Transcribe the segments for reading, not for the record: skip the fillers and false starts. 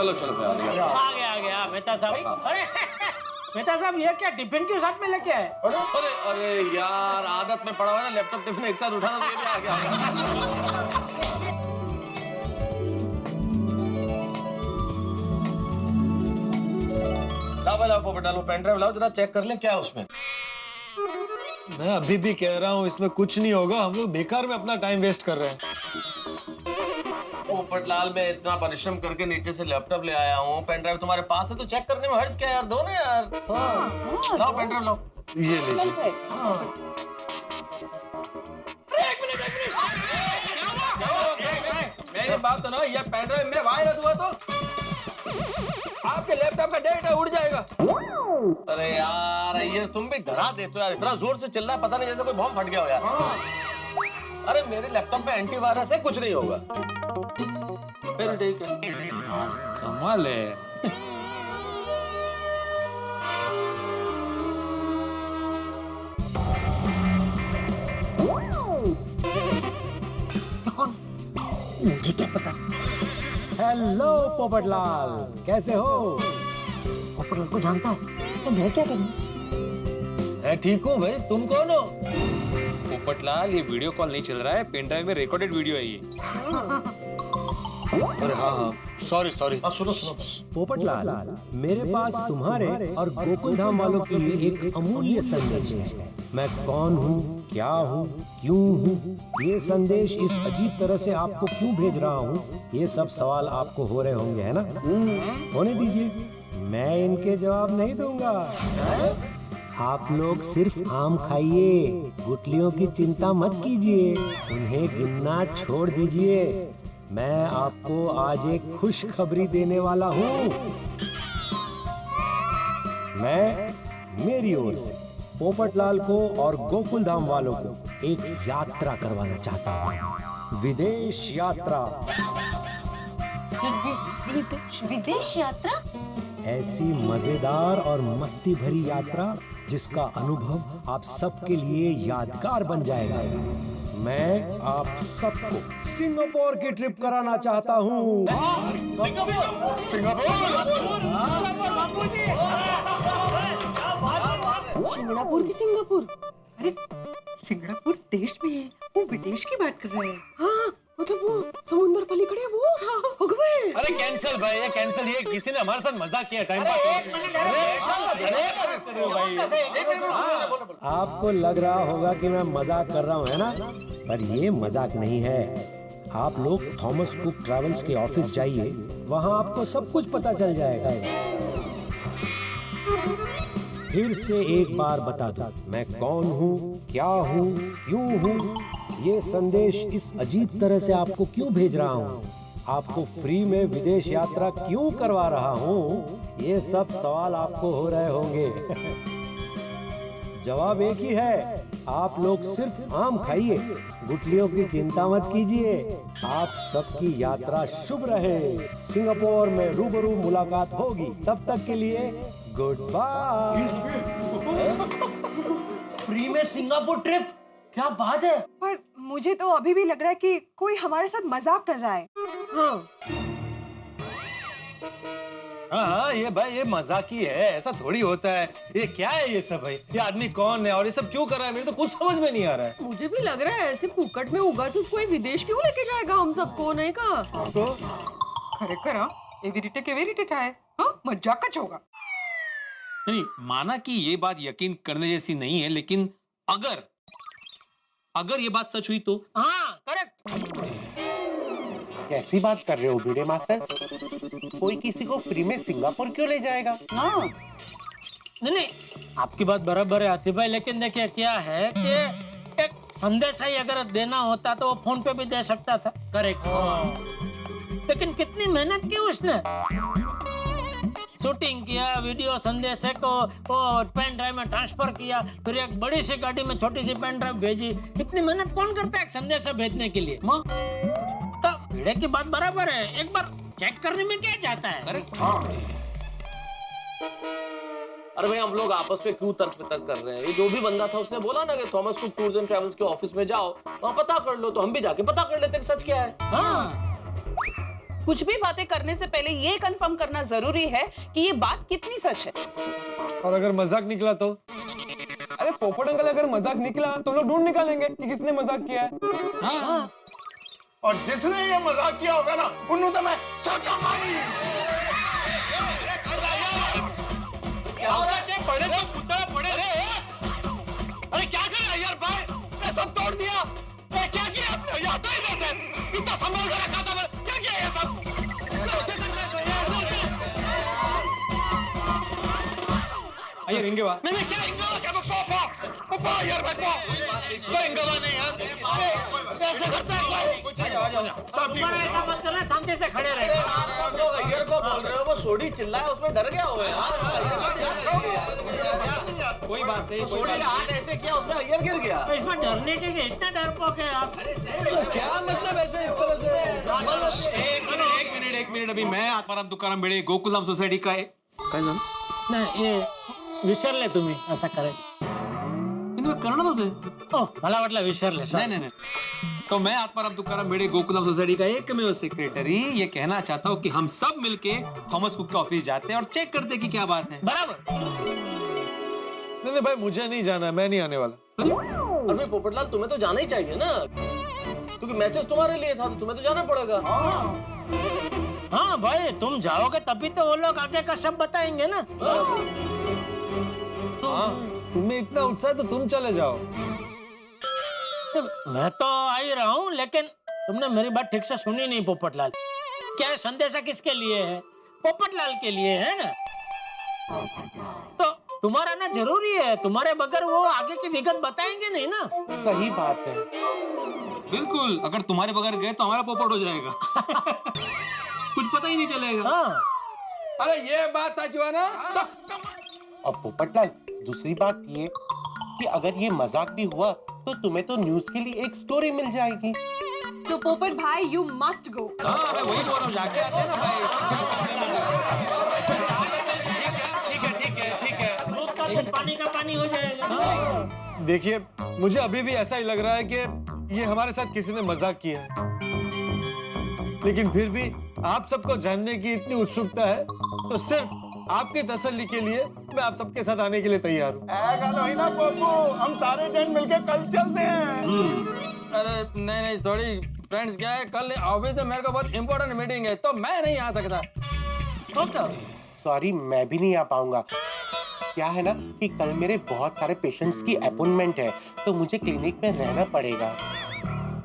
चलो चलो मैं आ गया मेहता साहब। अरे मेहता साहब ये क्या टिफिन क्यों साथ में लेके आए? अरे अरे यार आदत में पड़ा हुआ है ना लैपटॉप टिफिन एक साथ उठाना, तो ये भी आ गया। लाओ पोपट लाल, पेन ड्राइव लाओ, जरा चेक कर ले क्या है उसमें। मैं अभी भी कह रहा हूँ इसमें कुछ नहीं होगा, हम लोग बेकार में अपना टाइम वेस्ट कर रहे हैं। पोपट लाल, मैं इतना परिश्रम करके नीचे से लैपटॉप ले आया हूँ, पेन ड्राइव तुम्हारे पास है तो चेक करने में हर्ज क्या है यार, दो ना यार। लाओ पेन ड्राइव लाओ। ये लीजिए। मेरी बात तो ना, ये पेन ड्राइव में वायरस हुआ तो आपके लैपटॉप का डेटा उड़ जाएगा। अरे यार ये तुम भी डरा देते हो यार, इतना जोर से चिल्ला है, पता नहीं जैसे कोई बॉम्ब फट गया हो यार। अरे मेरे लैपटॉप पे एंटीवायरस है, कुछ नहीं होगा। फिर ठीक है। कमाल है। मुझे क्या पता। हेलो पोपटलाल, कैसे हो? पोपटलाल को जानता है तो मैं क्या करूं? मैं ठीक हूँ भाई, तुम कौन हो? पोपटलाल, ये वीडियो कॉल नहीं चल रहा है, पेन ड्राइव में रिकॉर्डेड वीडियो है ये। अरे हाँ, सॉरी। सुनो पोपटलाल, मेरे पास तुम्हारे और गोकुल धाम वालों के लिए एक अमूल्य संदेश है। मैं कौन हूँ, क्या हूँ, क्यों हूँ, ये संदेश इस अजीब तरह से आपको क्यों भेज रहा हूँ, ये सब सवाल आपको हो रहे होंगे, है ना? होने दीजिए, मैं इनके जवाब नहीं दूंगा। आप लोग सिर्फ आम खाइए, गुठलियों की चिंता मत कीजिए, उन्हें गिनना छोड़ दीजिए। मैं आपको आज एक खुशखबरी देने वाला हूँ। मैं मेरी ओर से पोपटलाल को और गोकुल धाम वालों को एक यात्रा करवाना चाहता हूँ, विदेश यात्रा। विदेश यात्रा? ऐसी मजेदार और मस्ती भरी यात्रा जिसका अनुभव आप सबके लिए यादगार बन जाएगा। मैं आप सबको सिंगापुर की ट्रिप कराना चाहता हूँ। सिंगापुर की सिंगापुर? अरे सिंगापुर देश में है, वो विदेश की बात कर रहे हैं। हाँ मतलब वो समुद्र पलीकडे वो हो गए। अरे कैंसिल भाई, ये कैंसिल। ये किसी ने हमारे साथ मजाक किया, टाइम पास। आपको लग रहा होगा कि मैं मजाक कर रहा हूँ, है ना? पर ये मजाक नहीं है। आप लोग थॉमस कुक ट्रैवल्स के ऑफिस जाइए, वहाँ आपको सब कुछ पता चल जाएगा। फिर से एक बार बता दूं, मैं कौन हूँ, क्या हूँ, क्यों हूँ, ये संदेश इस अजीब तरह से आपको क्यों भेज रहा हूँ, आपको फ्री में विदेश यात्रा क्यों करवा रहा हूँ, ये सब सवाल आपको हो रहे होंगे। जवाब एक ही है, आप लोग सिर्फ आम खाइए, गुठलियों की चिंता मत कीजिए। आप सबकी यात्रा शुभ रहे। सिंगापुर में रूबरू मुलाकात होगी, तब तक के लिए गुड बाय। फ्री में सिंगापुर ट्रिप, क्या बात है। पर मुझे तो अभी भी लग रहा है कि कोई हमारे साथ मजाक कर रहा है। हाँ, ये भाई ये मजाक ही है, ऐसा थोड़ी होता है। ये क्या है ये सब भाई? ये आदमी कौन है और ये सब क्यों कर रहा है? मेरे तो कुछ समझ में नहीं आ रहा है। मुझे भी लग रहा है ऐसे फुकट में उगाच कोई विदेश क्यों लेके जाएगा हम सबको, नहीं का? तो खरेखर एविरिटे केविरिटे है, मजाकच होगा। नहीं, माना कि ये बात यकीन करने जैसी नहीं है, लेकिन अगर ये बात सच हुई तो? हाँ करेक्ट। कैसी बात कर रहे हो भिड़े मास्टर? कोई किसी को फ्री में सिंगापुर क्यों ले जाएगा? हाँ नहीं, आपकी बात बराबर है आतिफ भाई, लेकिन देखिए क्या है कि एक संदेश ही अगर देना होता तो वो फोन पे भी दे सकता था। करेक्ट। लेकिन कितनी मेहनत की उसने, शूटिंग किया, वीडियो संदेश को वो पेन ड्राइव में ट्रांसफर किया, फिर एक बड़ी सी गाड़ी में छोटी सी पेन ड्राइव भेजी। इतनी मेहनत कौन करता है एक संदेश भेजने के लिए? तो भिड़े की बात बराबर है, एक बार चेक करने में क्या जाता है। करेक्ट। अरे भाई हम लोग आपस में क्यों तर्क वितर्क कर रहे हैं? ये जो भी बंदा था उसने बोला ना कि Thomas cook tours and travels के ऑफिस में जाओ, वहाँ पता कर लो, तो हम भी जाके पता कर लेते कि सच क्या है। हाँ कुछ भी बातें करने से पहले ये कंफर्म करना जरूरी है कि ये बात कितनी सच है। और अगर मजाक निकला तो? अरे पोपट अंकल, अगर मजाक निकला तो लोग ढूंढ निकालेंगे कि किसने मजाक किया है। हाँ और जिसने ये मजाक किया होगा ना, उन्होंने तो मैं छक्का मारी। पड़े तो कुत्ता पड़े रे। अरे क्या कर रहा है यार भाई? मैं सब तोड़ दिया। मैं क्या किया आपने? ये हटो इधर से। इतना संभाल कर रखा था मैंने। क्या किया ये सब? आइए रिंगेवा। नहीं क्या इंगवा क्या पापा यार भाई कोई इंगवा नहीं यार। ऐसे करता है कोई? ऐसा मत करना, शांति से खड़े रहे। आप लोग अय्यर को बोल रहे हो, वो सोडी चिल्लाया उसमें डर गया हो यार। कोई बात नहीं, कोई सोडी बात का हाथ ऐसे किया उसमें अय्यर गिर गया। तो इसमें डरने के लिए इतना डरपोक है आप? क्या मतलब ऐसे इस तरह से? एक मिनट अभी मैं आत्माराम तुकाराम भिडे गोकुलधाम सोसायटी का है। काय झालं? नाही, ये विसरले तुम्ही असं करे. इनको करणारच आहे. ओ, मला वाटलं विसरले. नहीं नहीं नहीं, तो मैं आत्माराम तुकाराम भिडे गोकुलधाम सोसाइटी का एकमेव सेक्रेटरी ये कहना चाहता हूँ कि हम सब मिलके थॉमस कुक के ऑफिस जाते हैं और चेक करते हैं कि क्या बात है. बराबर. नहीं भाई मुझे नहीं जाना है, मैं नहीं आने वाला. अरे पोपटलाल तुम्हें तो जाना ही चाहिए ना, क्योंकि मैचेस तुम्हारे लिए था तो तुम्हें तो जाना पड़ेगा. हाँ भाई, तुम जाओगे तभी तो वो लोग आगे का सब बताएंगे ना. तुम्हें इतना उत्साह तो तुम चले जाओ. मैं तो आ ही रहा हूँ, लेकिन तुमने मेरी बात ठीक से सुनी नहीं पोपटलाल. क्या संदेशा किसके लिए है? पोपटलाल के लिए है ना. तो तुम्हारा ना जरूरी है, तुम्हारे बगैर वो आगे की विगत बताएंगे नहीं ना. सही बात है. बिल्कुल, अगर तुम्हारे बगैर गए तो हमारा पोपट हो जाएगा. कुछ पता ही नहीं चलेगा. हाँ. अरे ये बात सच हुआ ना. और पोपटलाल, दूसरी बात ये कि अगर ये मजाक भी हुआ तो तुम्हें तो न्यूज के लिए एक स्टोरी मिल जाएगी. So पोपट भाई, you must go. हाँ, मैं वही बोल रहा हूँ, जाके आते हैं ना भाई. दूध का दूध, पानी का पानी हो जाएगा. देखिए मुझे अभी भी ऐसा ही लग रहा है कि ये हमारे साथ किसी ने मजाक किया है, लेकिन फिर भी आप सबको जानने की इतनी उत्सुकता है तो सिर्फ आपकी तसल्ली के लिए मैं आप सबके साथ आने के लिए तैयार हूँ. ना पप्पू, हम सारे जन मिलके कल चलते हैं. अरे नहीं सॉरी फ्रेंड्स, क्या है कल ऑफिस में मेरे को बहुत इंपॉर्टेंट मीटिंग है तो मैं नहीं आ सकता. सॉरी, मैं भी नहीं आ पाऊंगा. क्या है ना कि कल मेरे बहुत सारे पेशेंट्स की अपॉइंटमेंट है तो मुझे क्लिनिक में रहना पड़ेगा.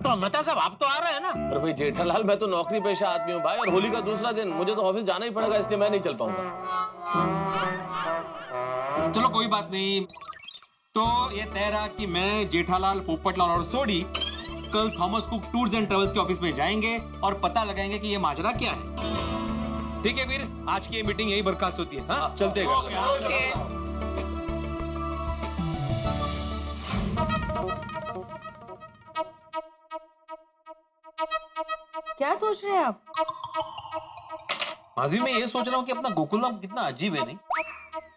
तो मेहता साहब, आप तो आ रहे हैं ना. अरे भाई जेठालाल, मैं तो नौकरी पेशा आदमी हूँ भाई, और होली का दूसरा दिन मुझे तो ऑफिस जाना ही पड़ेगा, इसलिए मैं नहीं चल पाऊंगा. चलो कोई बात नहीं. तो ये तय रहा कि मैं, जेठालाल, पोपटलाल और सोडी कल Thomas cook tours and travels के ऑफिस में जाएंगे और पता लगाएंगे कि ये माजरा क्या है. ठीक है फिर, आज की ये मीटिंग यही बर्खास्त होती है. हाँ, चलते हैं. क्या सोच रहे हैं आप? माधवी, मैं ये सोच रहा हूँ कि अपना गोकुलधाम कितना अजीब है. नहीं,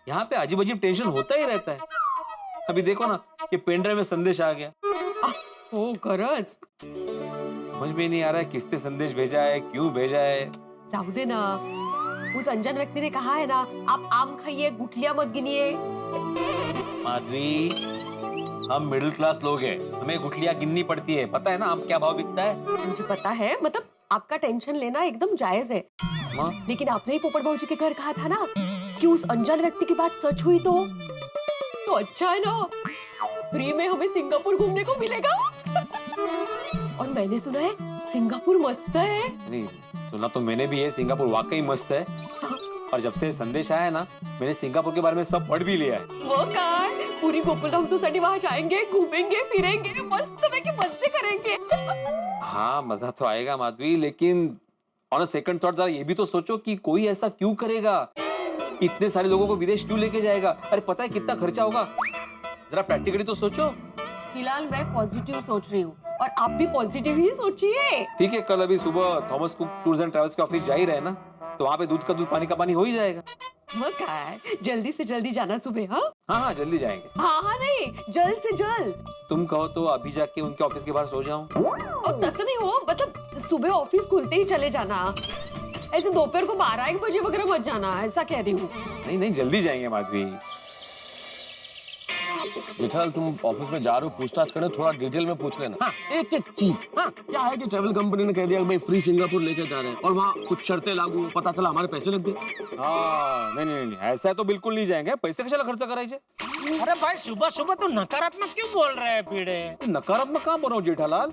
यहाँ पे अजीब अजीब टेंशन होता ही रहता है. अभी देखो ना, ये पेन ड्राइव में संदेश आ गया. ओ खरंच. समझ में नहीं आ रहा है किसने संदेश भेजा है, क्यों भेजा है. जाऊ दे ना. उस अनजान व्यक्ति ने कहा है ना, आप आम खाइए, गुठलियां मत गिनिए. माधवी, हम मिडिल क्लास लोग हैं, हमें गुठलियां गिननी पड़ती है. पता है ना आम क्या भाव बिकता है. मुझे पता है, मतलब आपका टेंशन लेना एकदम जायज है. लेकिन आपने ही पोपट भाऊजी के घर कहा था ना कि उस अनजान व्यक्ति की बात सच हुई तो अच्छा है ना, फ्री में हमें सिंगापुर घूमने को मिलेगा. और मैंने सुना है सिंगापुर मस्त है. नहीं, सुना तो मैंने भी है, सिंगापुर वाकई मस्त है. और जब से संदेश आया ना, मैंने सिंगापुर के बारे में सब पढ़ भी लिया है. वो कार पूरी गोकुलधाम सोसाइटी वहाँ जाएंगे, घूमेंगे, फिरेंगे, मस्त में के मजे करेंगे. हाँ, मजा तो आएगा माधवी, लेकिन ऑन अ सेकंड थॉट जरा ये भी तो सोचो कि कोई ऐसा क्यों करेगा, इतने सारे लोगों को विदेश क्यों लेके जाएगा. अरे पता है कितना खर्चा होगा. जरा प्रैक्टिकली तो सोचो. फिलहाल मैं पॉजिटिव सोच रही हूँ और आप भी पॉजिटिव ही सोचिए. ठीक है, कल अभी सुबह Thomas cook tours and travels के ऑफिस जा ही रहे ना, तो वहाँ पे दूध का दूध, पानी का पानी हो ही जाएगा. वो क्या है, जल्दी से जल्दी जाना सुबह. हाँ हाँ, जल्दी जाएंगे. हाँ नहीं, जल्द से जल्द. तुम कहो तो अभी जाके उनके ऑफिस के बाहर सो जाऊं. और तसा नहीं हो, मतलब सुबह ऑफिस खुलते ही चले जाना. ऐसे दोपहर को 12-1 बजे वगैरह मत जाना, ऐसा कह रही हूँ। नहीं नहीं, जल्दी जाएंगे माधवी। जेठालाल तुम ऑफिस में जा रहे हो, पूछताछ करने, थोड़ा डिटेल में पूछ लेना। हाँ, एक एक चीज। हाँ, क्या है कि ट्रैवल कंपनी ने कह दिया कि भाई फ्री सिंगापुर लेके जा रहे हैं और वहाँ कुछ शर्तें लागू, पता चला हमारे पैसे लग गए। हाँ, नहीं नहीं नहीं, ऐसा तो बिल्कुल नहीं जाएंगे, पैसे कशाला खर्च करायचे। अरे भाई सुबह सुबह तो नकारात्मक क्यों बोल रहे हैं पीड़े? नकारात्मक कहाँ बोल रहा हूँ जेठालाल,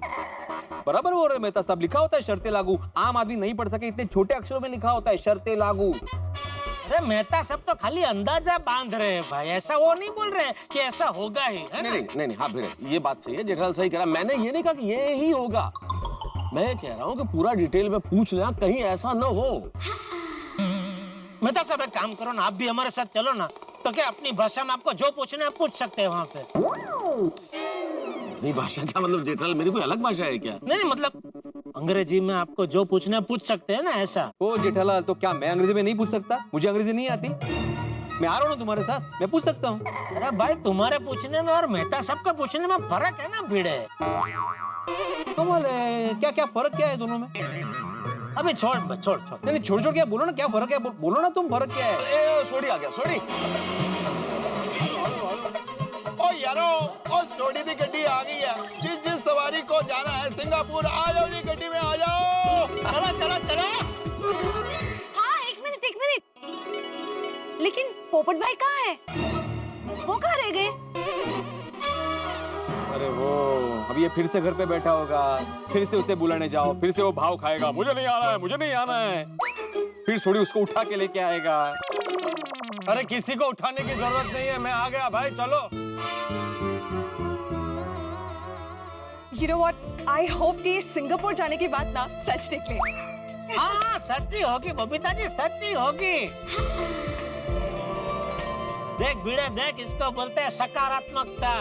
बराबर बोल रहे मेहता साहब, लिखा होता है शर्तें लागू, आम आदमी नहीं पढ़ सके इतने छोटे अक्षरों में लिखा होता है शर्तें लागू। अरे मेहता सब तो खाली अंदाजा बांध रहे हैं भाई, ऐसा वो नहीं बोल रहे कि ऐसा होगा ही, है ना? नहीं, हाँ भिड़े, ये बात सही है, जेठालाल सही कह रहा है। मैंने ये नहीं कहा कि ये ही होगा, मैं कह रहा हूँ कि पूरा डिटेल में पूछ लेना, कहीं ऐसा न हो। मेहता साहब एक काम करो ना, आप भी हमारे साथ चलो ना, तो क्या अपनी भाषा में आपको जो पूछना है पूछ सकते हैं वहाँ पे। नहीं, भाषा क्या मतलब जेठालाल, मेरी कोई अलग भाषा है क्या? नहीं मतलब अंग्रेजी में आपको जो पूछना है पूछ सकते हैं ना, ऐसा। ओ जेठालाल, तो क्या मैं अंग्रेजी में नहीं पूछ सकता? मुझे अंग्रेजी नहीं आती, मैं आ रहा हूँ ना तुम्हारे साथ, मैं पूछ सकता हूँ। अरे भाई तुम्हारे पूछने में और मेहता साहब का पूछने में फर्क है ना भिड़े। कमाल है, क्या क्या फर्क क्या है दोनों में? अभी छोड़। नहीं छोड़ क्या, बोलो ना क्या फर्क है, बोलो ना तुम, फर्क क्या है? सोडी आ गया, सोडी। ओ यारो, ओ सोडी दी गड्डी आ गई है, जिस सवारी को जाना है सिंगापुर, आ जाओ जी गड्डी में, आ जाओ। चलो। हाँ, एक मिनट। लेकिन पोपट भाई कहाँ है? वो कहाँ रह गए? अरे वो अब ये फिर से घर पे बैठा होगा, फिर से उसे बुलाने जाओ, फिर से वो भाव खाएगा, मुझे नहीं आना है, फिर थोड़ी उसको उठा के लेके आएगा। अरे किसी को उठाने की जरूरत नहीं है, मैं आ गया भाई, चलो। You know what? I hope कि सिंगापुर जाने की बात ना सच निकले। हाँ सच्ची होगी बबीता जी, सच्ची होगी। देख भिड़े देख, इसको बोलते हैं सकारात्मकता।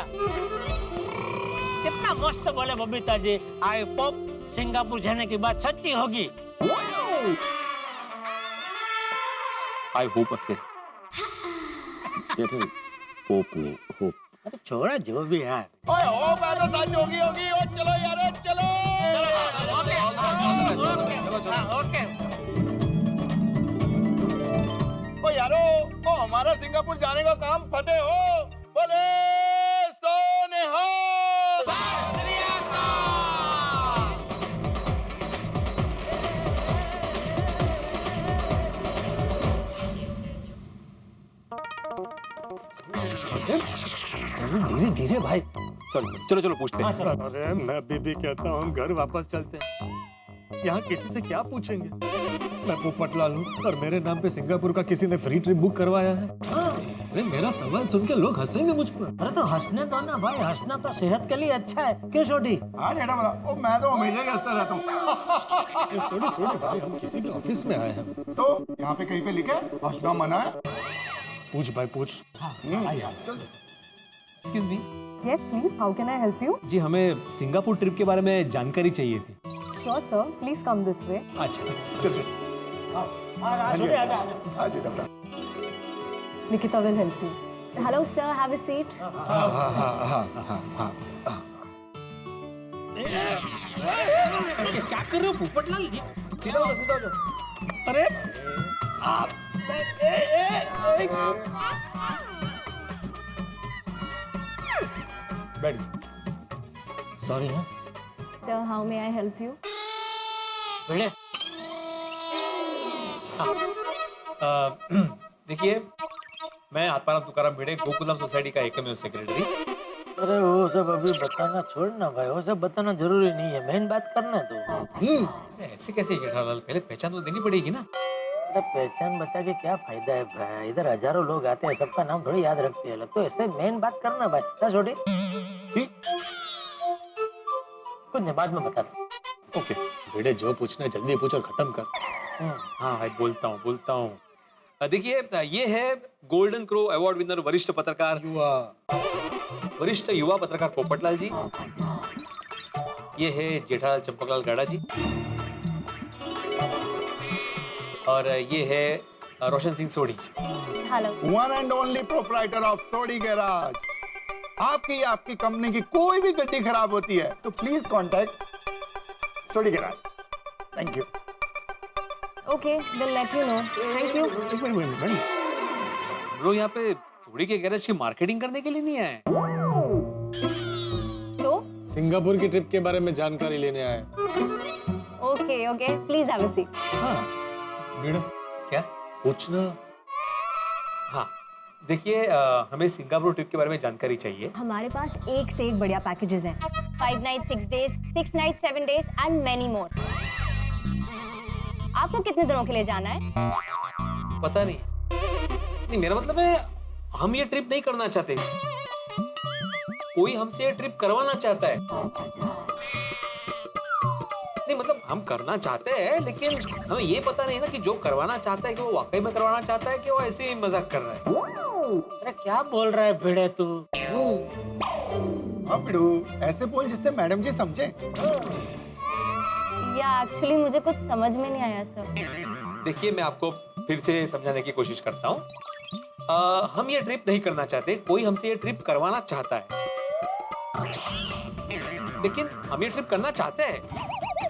कितना मस्त बोले Babita ji, I hope Singapore जाने की बात सच्ची होगी। आई होप असे होप नहीं, होप। अरे छोड़ा जो भी है। ओए हो, मैं तो सच होगी। ओ चलो यार, चलो। ओके। ओ यारो, ओ हमारा सिंगापुर जाने का काम फतेह हो। बोले सोने हो। धीरे धीरे भाई, चलो पूछते हैं। अरे मैं भी कहता हूँ घर वापस चलते हैं, यहाँ किसी से क्या पूछेंगे। मैं पोपटलाल हूँ और मेरे नाम पे सिंगापुर का किसी ने फ्री ट्रिप बुक करवाया है। अरे मेरा सवाल सुन के लोग हंसेंगे मुझ पर। अरे तो हंसने दो ना भाई, हंसना तो सेहत के लिए अच्छा है, क्यों छोटी? हाँ जेठा बोला, ओ मैं तो हमेशा ही हंसता रहता हूँ। सोडी भाई, हम किसी के ऑफिस में आए हैं। तो यहाँ पे कहीं पे लिखा है हंसना मना है? पूछ भाई पूछ। Excuse me. Yes, please. How can I help you? जी हमें सिंगापुर ट्रिप के बारे में जानकारी चाहिए थी। Sure, sir. Please come this way. अच्छा। हाँ जेठा। Nikita will help you. Hello, sir. Have a seat. क्या कर रहे हो पोपटलाल? सीधा हो जाओ। अरे बैठ। सॉरी हाँ। Sir, how may I help you? भिड़े देखिए, मैं आत्माराम तुकाराम भिड़े, गोकुलधाम सोसाइटी का एकमेव सेक्रेटरी। अरे वो सब अभी बताना छोड़ना भाई, वो सब बताना जरूरी नहीं है, मेन बात करना तो। ऐसे कैसे जेठालाल, पहले पहचान तो देनी पड़ेगी ना। अरे पहचान बता के क्या फायदा है भाई, इधर हजारों लोग आते हैं, सबका नाम थोड़ी याद रखते हैं, तो ऐसे मेन बात करना भाई। क्या छोटी? कुछ नहीं, बाद में बता दो। ओके बेटे, जो पूछना है जल्दी पूछ और खत्म कर। हाँ भाई, बोलता हूँ। देखिए, ये है गोल्डन क्रो अवार्ड विनर, वरिष्ठ युवा पत्रकार पोपटलाल जी। ये है जेठालाल चंपकलाल गाड़ा जी, और ये है Roshan Singh Sodhi ji. Hello. One and only proprietor of Sodhi garage. आपकी कंपनी की कोई भी गड्डी खराब होती है तो please contact Sodhi garage. Thank you. Okay, they'll let you know. Thank you. एक मिनट ब्रो यहाँ पे सोडी के गैरेज की मार्केटिंग करने के लिए नहीं आए। तो? सिंगापुर की ट्रिप के बारे में जानकारी लेने आए। Okay, okay. Please have a seat. हाँ, मीणा क्या? पूछना। हाँ, देखिए हमें सिंगापुर ट्रिप के बारे में जानकारी चाहिए। हमारे पास एक से एक बढ़िया पैकेजेस हैं। 5 nights 6 days, 6 nights 7 days and many more. आपको कितने दिनों के लिए जाना है? पता नहीं। नहीं, मेरा मतलब है हम ये ट्रिप नहीं करना चाहते। कोई हमसे ये ट्रिप करवाना चाहता है। नहीं मतलब हम करना चाहते हैं, लेकिन हमें ये पता नहीं ना कि जो करवाना चाहता है कि वो वाकई में करवाना चाहता है कि वो ऐसे ही मजाक कर रहा है। अरे क्या बोल रहा है भिड़े तू? हाँ बिड़ू, ऐसे बोल जिससे मैडम जी समझे। या एक्चुअली मुझे कुछ समझ में नहीं आया सर। देखिए मैं आपको फिर से समझाने की कोशिश करता हूँ। हम ये ट्रिप नहीं करना चाहते, कोई हमसे ये ट्रिप करवाना चाहता है, लेकिन हम ये ट्रिप करना चाहते हैं,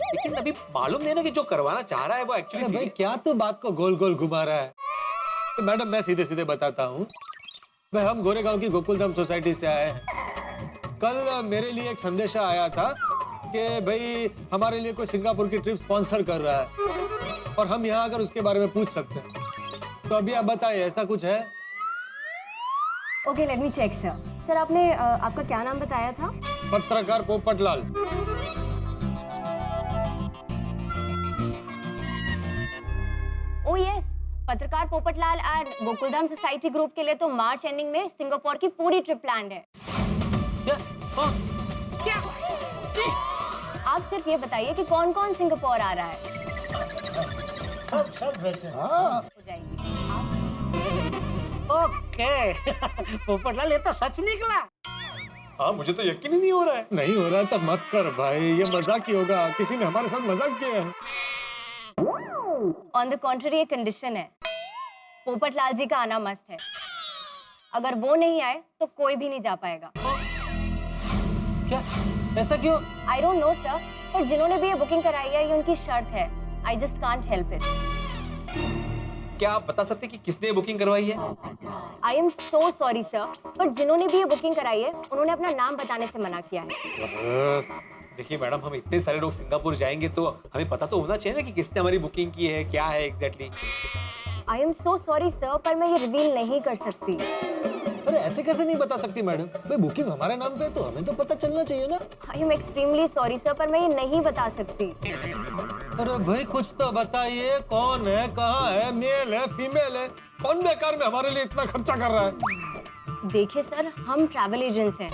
लेकिन अभी मालूम नहीं ना कि जो करवाना चाह रहा है वो एक्चुअली। भाई क्या तो बात को गोल गोल घुमा रहा है। तो मैडम मैं सीधे सीधे बताता हूँ। भाई हम गोरेगांव की गोकुलधाम सोसाइटी से आए हैं। कल मेरे लिए एक संदेशा आया था कि भाई हमारे लिए कोई सिंगापुर की ट्रिप स्पॉन्सर कर रहा है और हम यहाँ आकर उसके बारे में पूछ सकते हैं। तो अभी आप बताइए ऐसा कुछ है? Okay, let me check sir. Sir आपने आपका क्या नाम बताया था? पत्रकार पोपटलाल। ओह यस, पत्रकार Popatlal and Gokuldham society group के लिए तो मार्च एंडिंग में सिंगापुर की पूरी ट्रिप प्लान्ड है। क्या? आप सिर्फ ये बताइए कि कौन कौन सिंगापुर आ रहा है। सब वैसे। हो जाएगी। ओके पोपटलाल ये तो सच निकला। हाँ मुझे तो यकीन ही नहीं हो रहा है। नहीं हो रहा है तो मत कर भाई, ये मजाक ही होगा। किसी ने हमारे साथ मजाक किया है। ऑन द कॉन्ट्ररी एक कंडीशन है, पोपटलाल जी का आना मस्ट है। अगर वो नहीं आए तो कोई भी नहीं जा पाएगा। क्या? ऐसा क्यों? आई डोंट नो सर, पर जिन्होंने भी ये बुकिंग कराई है ये उनकी शर्त है। I just can't help it. क्या आप बता सकते कि किसने बुकिंग करवाई है? आई एम सो सॉरी सर, पर जिन्होंने भी ये बुकिंग कराई है उन्होंने अपना नाम बताने से मना किया है। देखिए मैडम, हम इतने सारे लोग सिंगापुर जाएंगे तो हमें पता तो होना चाहिए ना कि किसने हमारी बुकिंग की है, क्या है exactly. I am so sorry sir, पर मैं ये रिवील नहीं कर सकती। अरे ऐसे कैसे नहीं बता सकती मैडम? भाई बुकिंग हमारे नाम पे तो हमें तो पता चलना चाहिए ना। I am extremely sorry sir, पर मैं ये नहीं बता सकती। अरे भाई कुछ तो बताइए, कौन है, कहाँ है, मेल है, फीमेल है, कौन बेकार में हमारे लिए इतना खर्चा कर रहा है? देखिए सर, हम ट्रैवल एजेंट्स हैं,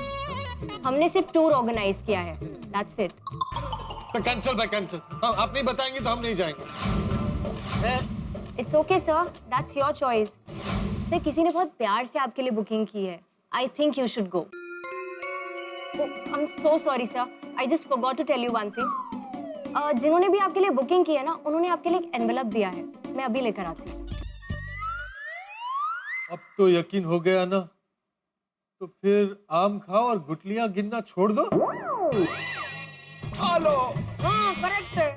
हमने सिर्फ टूर ऑर्गेनाइज किया है, दैट्स इट। तो कैंसिल बाय कैंसिल। आप नहीं बताएंगे तो हम नहीं जाएंगे। It's okay sir, that's your choice. Sir किसी ने बहुत प्यार से आपके लिए बुकिंग की है। I think you should go. I am so sorry sir, I just forgot to tell you one thing. जिन्होंने भी आपके लिए बुकिंग की है ना, उन्होंने आपके लिए एक एनवेलप दिया है, मैं अभी लेकर आती हूँ। अब तो यकीन हो गया ना, तो फिर आम खाओ और गुटलियां गिनना छोड़ दो। हेलो। हाँ करेक्ट है।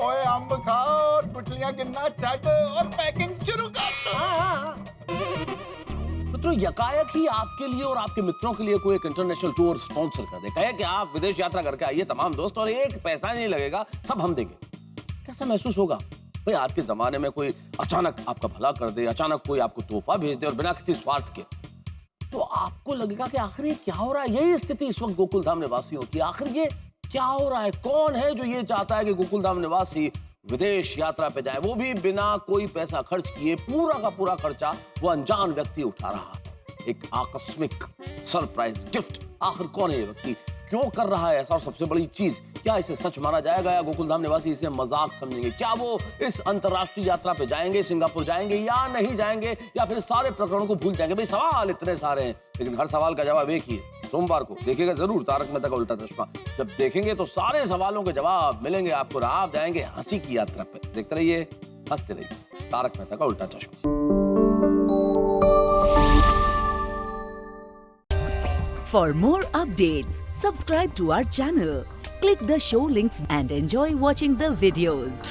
ओए अंब खाओ और गुटलियां गिनना चाट और पैकिंग शुरू कर। मित्रों, यकायक ही आपके लिए और आपके मित्रों के लिए कोई एक इंटरनेशनल टूर स्पॉन्सर कर दे, कहे कि आप विदेश यात्रा करके आइए तमाम दोस्त और एक पैसा नहीं लगेगा, सब हम देंगे। कैसा महसूस होगा भाई? आज के जमाने में कोई अचानक आपका भला कर दे, अचानक कोई आपको तोहफा भेज दे और बिना किसी स्वार्थ के, तो आपको लगेगा कि आखिर ये क्या हो रहा है। यही स्थिति इस वक्त गोकुलधाम निवासियों की। आखिर ये क्या हो रहा है? कौन है जो ये चाहता है कि गोकुलधाम निवासी विदेश यात्रा पे जाए, वो भी बिना कोई पैसा खर्च किए? पूरा का पूरा खर्चा वो अनजान व्यक्ति उठा रहा है। एक आकस्मिक सरप्राइज गिफ्ट। आखिर कौन है ये व्यक्ति, क्यों कर रहा है ऐसा? और सबसे बड़ी चीज, क्या इसे सच माना जाएगा या गोकुलधाम निवासी इसे मजाक समझेंगे? क्या वो इस अंतरराष्ट्रीय यात्रा पे जाएंगे, सिंगापुर जाएंगे या नहीं जाएंगे, या फिर सारे प्रकरणों को भूल जाएंगे? भाई सवाल इतने सारे हैं, लेकिन हर सवाल का जवाब एक ही है। सोमवार को देखिएगा जरूर तारक मेहता का उल्टा चश्मा। जब देखेंगे तो सारे सवालों के जवाब मिलेंगे आपको, आप जाएंगे हंसी की यात्रा पे। देखते रहिए, हंसते रहिए। तारक मेहता का उल्टा चश्मा। For more updates, subscribe to our channel, click the show links and enjoy watching the videos.